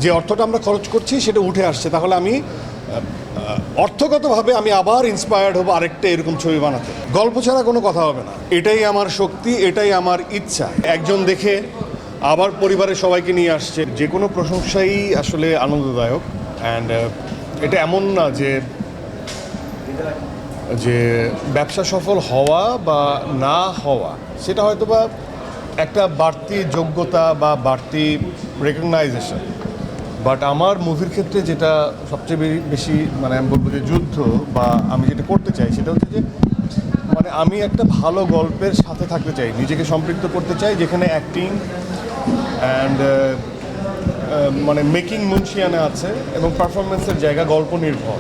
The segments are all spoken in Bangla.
যে অর্থটা আমরা খরচ করছি সেটা উঠে আসছে, তাহলে আমি অর্থগতভাবে আমি আবার ইন্সপায়ার্ড হবো আরেকটা এরকম ছবি বানাতে। গল্প ছাড়া কোনো কথা হবে না, এটাই আমার শক্তি, এটাই আমার ইচ্ছা। একজন দেখে আবার পরিবারের সবাইকে নিয়ে আসছে, যে কোনো প্রশংসাই আসলে আনন্দদায়ক। অ্যান্ড এটা এমন না যে যে ব্যবসা সফল হওয়া বা না হওয়া সেটা হয়তো বা একটা বাড়তি যোগ্যতা বা বাড়তি রেকগনাইজেশন, বাট আমার মুভির ক্ষেত্রে যেটা সবচেয়ে বেশি মানে আমি বলবো যে যুদ্ধ বা আমি যেটা করতে চাই সেটা হচ্ছে যে মানে আমি একটা ভালো গল্পের সাথে থাকতে চাই, নিজেকে সম্পৃক্ত করতে চাই, যেখানে অ্যাক্টিং অ্যান্ড মানে মেকিং মুন্সিয়ানা আছে এবং পারফরমেন্সের জায়গা গল্প নির্ভর,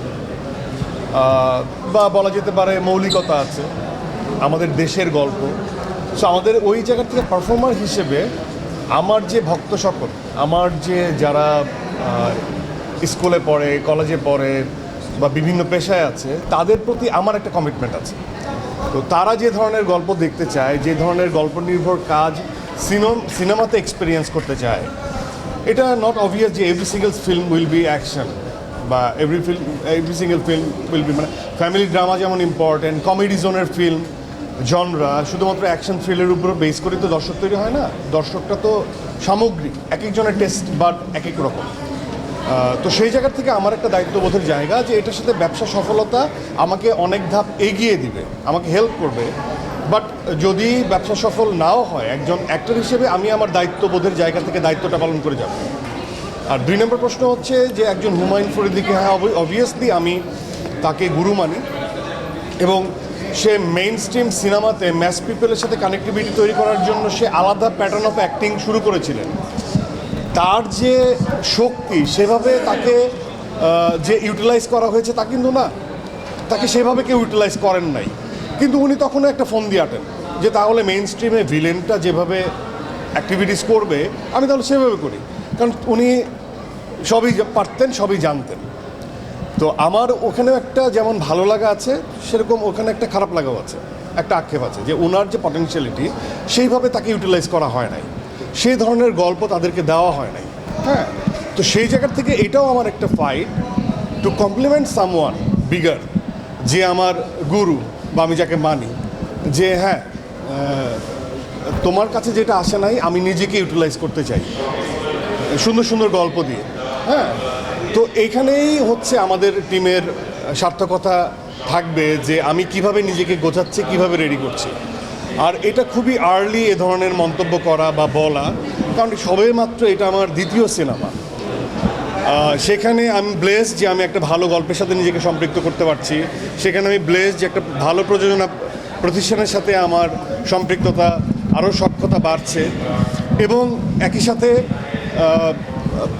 বা বলা যেতে পারে মৌলিকতা আছে, আমাদের দেশের গল্প। সো আমাদের ওই জায়গা থেকে পারফর্মার হিসেবে আমার যে ভক্ত সকল, আমার যে যারা স্কুলে পড়ে, কলেজে পড়ে বা বিভিন্ন পেশায় আছে, তাদের প্রতি আমার একটা কমিটমেন্ট আছে। তো তারা যে ধরনের গল্প দেখতে চায়, যে ধরনের গল্প নির্ভর কাজ সিনেমাতে এক্সপিরিয়েন্স করতে চায়, এটা নট অবভিয়াস যে every single film will be action বা every single film will be মানে ফ্যামিলি ড্রামা যেমন ইম্পর্টেন্ট, কমেডি জোনের ফিল্ম জনরা শুধুমাত্র অ্যাকশন থ্রিলের উপর বেস করেই তো দর্শক তৈরি হয় না। দর্শকটা তো সামগ্রিক, এক একজনের টেস্ট বাট এক এক রকম। তো সেই জায়গা থেকে আমার একটা দায়িত্ববোধের জায়গা যে এটার সাথে ব্যবসা সফলতা আমাকে অনেক ধাপ এগিয়ে দিবে, আমাকে হেল্প করবে। বাট যদি ব্যবসা সফল নাও হয়, একজন অ্যাক্টর হিসেবে আমি আমার দায়িত্ববোধের জায়গা থেকে দায়িত্বটা পালন করে যাব। আর 2 নম্বর প্রশ্ন হচ্ছে যে একজন হুমায়ুন ফরিদিকে, হ্যাঁ অবভিয়াসলি আমি তাকে গুরু মানি, এবং সে মেইন স্ট্রিম সিনেমাতে ম্যাস পিপলের সাথে কানেক্টিভিটি তৈরি করার জন্য সে আলাদা প্যাটার্ন অফ অ্যাক্টিং শুরু করেছিলেন। তার যে শক্তি, সেভাবে তাকে যে ইউটিলাইজ করা হয়েছে তা কিন্তু না, তাকে সেভাবে কেউ ইউটিলাইজ করেন নাই। কিন্তু উনি তখনও একটা ফোন দিয়ে আটেন যে তাহলে মেইন স্ট্রিমে ভিলেনটা যেভাবে অ্যাক্টিভিটিস করবে আমি তাহলে সেভাবে করি, কারণ উনি সবই পারতেন, সবই জানতেন। তো আমার ওখানে একটা যেমন ভালো লাগা আছে, সেরকম ওখানে একটা খারাপ লাগাও আছে, একটা আক্ষেপ আছে যে ওনার যে পটেনশিয়ালিটি সেইভাবে তাকে ইউটিলাইজ করা হয় নাই, সেই ধরনের গল্প তাদেরকে দেওয়া হয় নাই। হ্যাঁ, তো সেই জায়গার থেকে এটাও আমার একটা fight to compliment someone bigger, যে আমার গুরু বা আমি যাকে মানি, যে হ্যাঁ তোমার কাছে যেটা আসে নাই আমি নিজেকে ইউটিলাইজ করতে চাই সুন্দর সুন্দর গল্প দিয়ে। হ্যাঁ, তো এইখানেই হচ্ছে আমাদের টিমের সার্থকতা থাকবে যে আমি কিভাবে নিজেকে গোছাচ্ছি, কিভাবে রেডি করছি। আর এটা খুবই আর্লি এ ধরনের মন্তব্য করা বা বলা, কারণ সবে মাত্র এটা আমার দ্বিতীয় সিনেমা। সেখানে আমি ব্লেসড যে আমি একটা ভালো গল্পের সাথে নিজেকে সম্পৃক্ত করতে পারছি, সেখানে আমি ব্লেসড যে একটা ভালো প্রযোজনা প্রতিষ্ঠানের সাথে আমার সম্পৃক্ততা আরও সক্ষতা বাড়ছে, এবং একই সাথে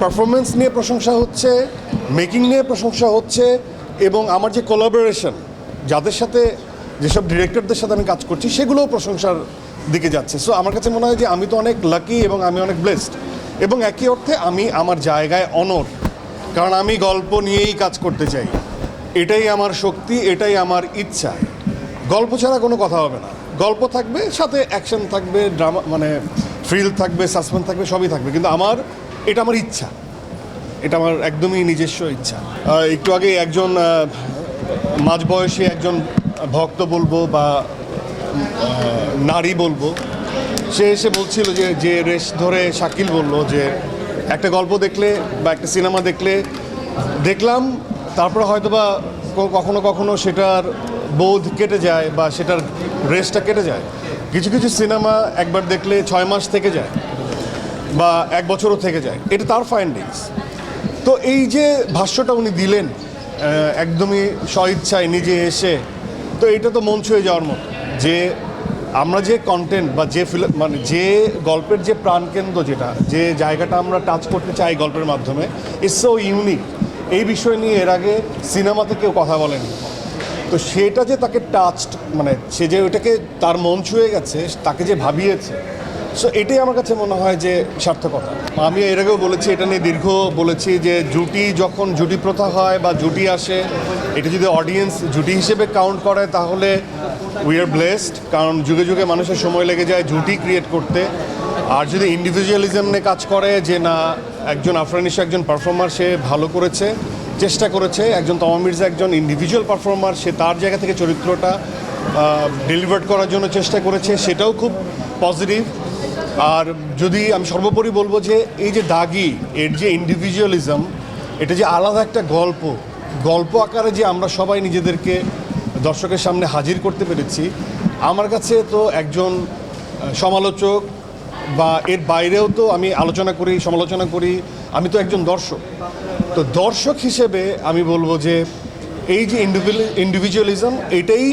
পারফরমেন্স নিয়ে প্রশংসা হচ্ছে, মেকিং নিয়ে প্রশংসা হচ্ছে, এবং আমার যে কোলাবোরেশন যাদের সাথে, যেসব ডিরেক্টরদের সাথে আমি কাজ করছি, সেগুলোও প্রশংসার দিকে যাচ্ছে। সো আমার কাছে মনে হয় যে আমি তো অনেক লাকি এবং আমি অনেক ব্লেসড, এবং একই অর্থে আমি আমার জায়গায় অনর, কারণ আমি গল্প নিয়েই কাজ করতে চাই। এটাই আমার শক্তি, এটাই আমার ইচ্ছা। গল্প ছাড়া কোনো কথা হবে না, গল্প থাকবে, সাথে অ্যাকশন থাকবে, ড্রামা মানে থ্রিল থাকবে, সাসপেন্স থাকবে, সবই থাকবে, কিন্তু এটা আমার ইচ্ছা, এটা আমার একদমই নিজস্ব ইচ্ছা। একটু আগে একজন মাঝবয়সী একজন ভক্ত বলবো বা নারী বলবো, সে এসে বলছিল যে রেশ ধরে শাকিল বলল যে একটা গল্প দেখলে বা একটা সিনেমা দেখলাম, তারপরে হয়তো বা কখনো কখনো সেটার বোধ কেটে যায় বা সেটার রেশটা কেটে যায়। কিছু কিছু সিনেমা একবার দেখলে 6 মাস থেকে যায় বা 1 বছরও থেকে যায়, এটা তার ফাইন্ডিংস। তো এই যে ভাষ্যটা উনি দিলেন একদমই স্বইচ্ছায় নিজে এসে, তো এটা তো মন ছুঁয়ে যাওয়ার মতো যে আমরা যে কন্টেন্ট বা যে মানে যে গল্পের যে প্রাণকেন্দ্র, যে জায়গাটা আমরা টাচ করতে চাই গল্পের মাধ্যমে, ইটস সো ইউনিক। এই বিষয় নিয়ে এর আগে সিনেমাতে কেউ কথা বলেনি। তো সেটা যে তাকে টাচড, মানে সে যে ওইটাকে তার মন ছুঁয়ে গেছে, তাকে যে ভাবিয়েছে, সো এটাই আমার কাছে মনে হয় যে সার্থকতা। আমি এর আগেও বলেছি, এটা নিয়ে দীর্ঘ বলেছি যে যখন জুটি প্রথা হয় বা জুটি আসে, এটা যদি অডিয়েন্স জুটি হিসেবে কাউন্ট করে তাহলে উই আর ব্লেসড, কারণ যুগে যুগে মানুষের সময় লেগে যায় জুটি ক্রিয়েট করতে। আর যদি ইন্ডিভিজুয়ালিজম নিয়ে কাজ করে যে না একজন আফরানিশা একজন পারফর্মার, সে ভালো করেছে, চেষ্টা করেছে। একজন তমা মির্জা একজন ইন্ডিভিজুয়াল পারফর্মার, সে তার জায়গা থেকে চরিত্রটা ডেলিভার করার জন্য চেষ্টা করেছে, সেটাও খুব পজিটিভ। আর যদি আমি সর্বোপরি বলবো যে এই যে দাগি, এর যে ইন্ডিভিজুয়ালিজম, এটা যে আলাদা একটা গল্প আকারে যে আমরা সবাই নিজেদেরকে দর্শকের সামনে হাজির করতে পেরেছি, আমার কাছে তো একজন সমালোচক বা এর বাইরেও তো আমি আলোচনা করি, সমালোচনা করি, আমি তো একজন দর্শক। তো দর্শক হিসেবে আমি বলবো যে এই যে ইন্ডিভিজুয়ালিজম, এটাই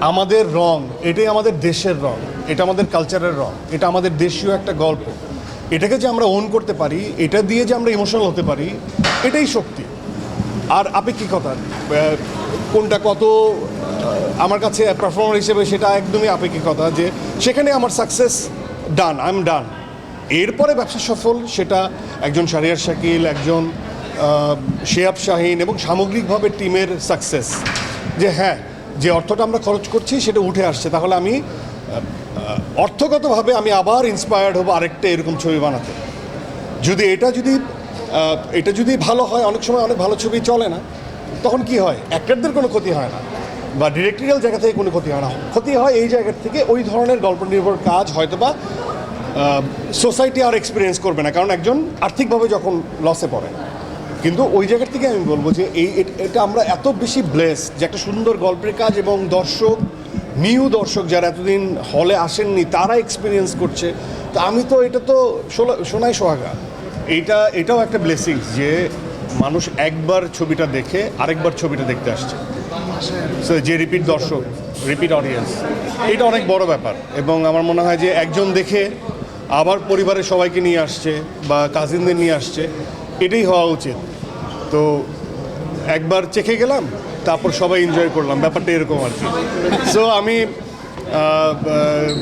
আমাদের রং, এটাই আমাদের দেশের রং, এটা আমাদের কালচারের রং, এটা আমাদের দেশীয় একটা গল্প। এটাকে যে আমরা ওন করতে পারি, এটা দিয়ে যে আমরা ইমোশনাল হতে পারি, এটাই শক্তি। আর আপেক্ষিকতা কোনটা কত আমার কাছে পারফর্মার হিসেবে সেটা একদমই আপেক্ষিকতা, যে সেখানে আমার success done, I am done. এরপরে ব্যবসা সফল, সেটা একজন শাহরিয়ার শাকিল, একজন শেহাব শাহিন এবং সামগ্রিকভাবে টিমের সাকসেস, যে হ্যাঁ যে অর্থটা আমরা খরচ করছি সেটা উঠে আসছে, তাহলে আমি অর্থগতভাবে আমি আবার ইন্সপায়ার্ড হব আরেকটা এরকম ছবি বানাতে। যদি এটা যদি ভালো হয়, অনেক সময় অনেক ভালো ছবি চলে না, তখন কি হয়, অ্যাক্টরদের কোনো ক্ষতি হয় না বা ডিরেক্টরিয়াল জায়গা থেকে কোনো ক্ষতি হয় না, ক্ষতি হয় এই জায়গার থেকে ওই ধরনের গল্প নির্ভর কাজ হয়তো বা সোসাইটি আর এক্সপিরিয়েন্স করবে না, কারণ একজন আর্থিকভাবে যখন লসে পড়ে। কিন্তু ওই জায়গার থেকে আমি বলবো যে এটা আমরা এত বেশি ব্লেস যে একটা সুন্দর গল্পের কাজ এবং নিউ দর্শক যারা এতদিন হলে আসেননি তারা এক্সপিরিয়েন্স করছে। তো আমি তো এটা তো সোনায় সোহাগা, এটাও একটা ব্লেসিংস যে মানুষ একবার ছবিটা দেখে আরেকবার ছবিটা দেখতে আসছে। সো যে রিপিট দর্শক, রিপিট অডিয়েন্স, এটা অনেক বড় ব্যাপার। এবং আমার মনে হয় যে একজন দেখে আবার পরিবারের সবাইকে নিয়ে আসছে বা কাজিনদের নিয়ে আসছে, এটাই হওয়া উচিত। তো একবার চেখে গেলাম, তারপর সবাই এনজয় করলাম, ব্যাপারটা এরকম আর কি। সো আমি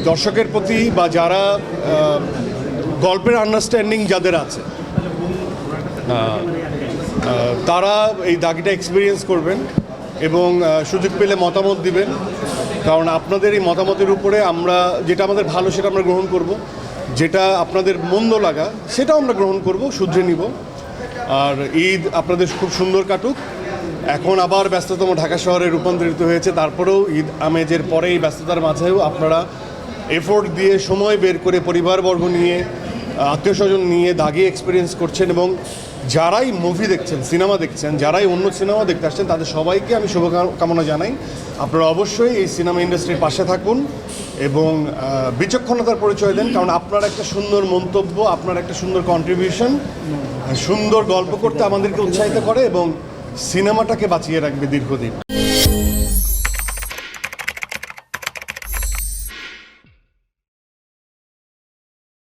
দর্শকের প্রতি বা যারা গল্পের আন্ডারস্ট্যান্ডিং যাদের আছে, তারা এই দাগিটা এক্সপিরিয়েন্স করবেন এবং সুযোগ পেলে মতামত দিবেন, কারণ আপনাদের এই মতামতের উপরে আমরা যেটা আমাদের ভালো সেটা আমরা গ্রহণ করব, যেটা আপনাদের মন্দ লাগা সেটাও আমরা গ্রহণ করব, শুধরে নিব। আর ঈদ আপনাদের খুব সুন্দর কাটুক। এখন আবার ব্যস্ততম ঢাকা শহরে রূপান্তরিত হয়েছে, তারপরেও ঈদ আমেজের পরে এই ব্যস্ততার মাঝেও আপনারা এফোর্ট দিয়ে সময় বের করে পরিবারবর্গ নিয়ে, আত্মীয় স্বজন নিয়ে দাগি এক্সপিরিয়েন্স করছেন। এবং যারাই মুভি দেখছেন, সিনেমা দেখছেন, যারাই অন্য সিনেমা দেখতে আসছেন, তাদের সবাইকে আমি শুভকামনা জানাই। আপনারা অবশ্যই এই সিনেমা ইন্ডাস্ট্রির পাশে থাকুন এবং বিচক্ষণতার পরিচয় দেন, কারণ আপনার একটা সুন্দর মন্তব্য, আপনার একটা সুন্দর কন্ট্রিবিউশন সুন্দর গল্প করতে আমাদেরকে উৎসাহিত করে এবং সিনেমাটাকে বাঁচিয়ে রাখবে দীর্ঘদিন।